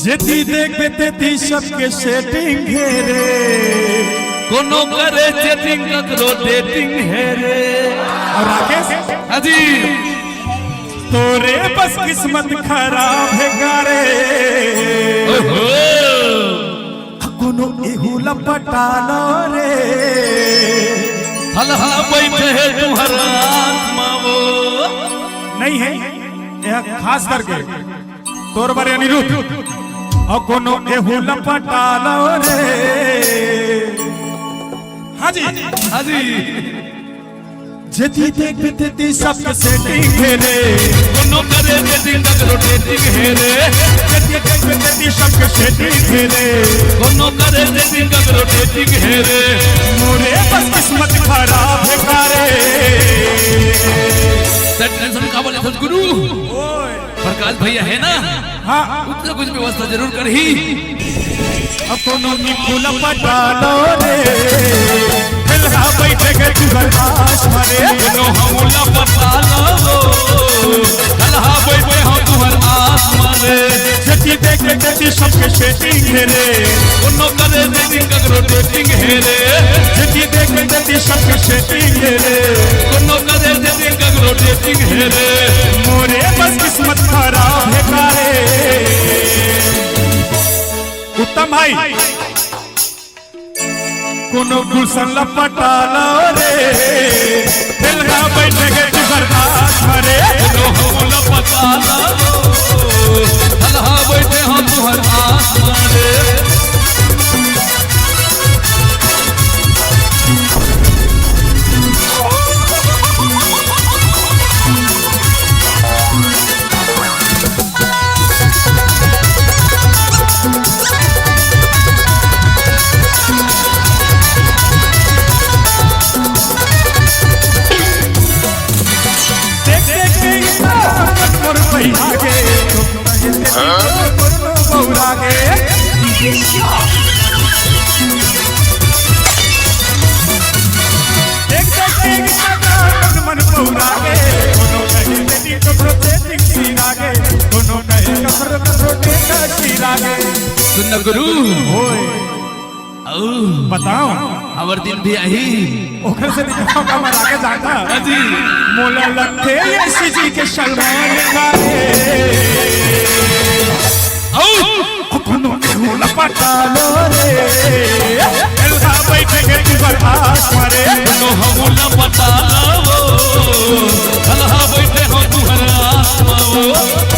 जेती देखबे तेती सबके सेटिंग घेरे कोनो करे चेटिंग ककरो डेटिंग है रे। और राकेश हाजी तोरे बस किस्मत खराब है गारे ओहो कोनो एहू लपटालो रे हलहा बैठे है तुम्हारा आत्मा वो नहीं है यह खास करके तोर बारे अनिरुद्ध और कोनो एहू लपटालो रे हाजी हाजी जेती देखबे तेती सबके सेटिंग घेरे कोनो करे चेटिंग ककरो डेटिंग है रे। जेती देखबे तेती सबके सेटिंग घेरे कोनो करे चेटिंग ककरो डेटिंग है रे। मोरे बस किस्मत खराब है गारे टेंशन का बोले सदगुरु प्रकाश भैया है ना हाँ कुछ कुछ व्यवस्था जरूर कर ही। अब कोनो निकुल पटालो रे फिलहा बैठे के जुगल आस मरे कोनो हमला पता लो हलहा बैठे हम तुहर आत्मा रे। जेती देखबे तेती सबके सेटिंग घेरे कोनो करे चेटिंग ककरो डेटिंग है रे। जेती देखबे तेती सबके सेटिंग घेरे कोनो करे चेटिंग ककरो डेटिंग है रे। मोरे बस किस्मत खराब है गारे उत्तम भाई कोनो गुलशन लपटालो रे फिलहा बैठे के जुगल आस मरे कोनो हमला पता लो हलहा बैठे हम तुहर आत्मा रे। देख देख के इतना मोर भैया के बौरा के देख देख के इतना मन बौरा के कोनो नहीं तेरी कपड़ो तेरी सीरा के कोनो नहीं कपड़ो तेरा सीरा के सुन गुरु ओए बताओ हमार दिन भी आई ओखर से दिखाओ का मरा के जाता हाजी मोला लगते ये सीजी के सलमान गाए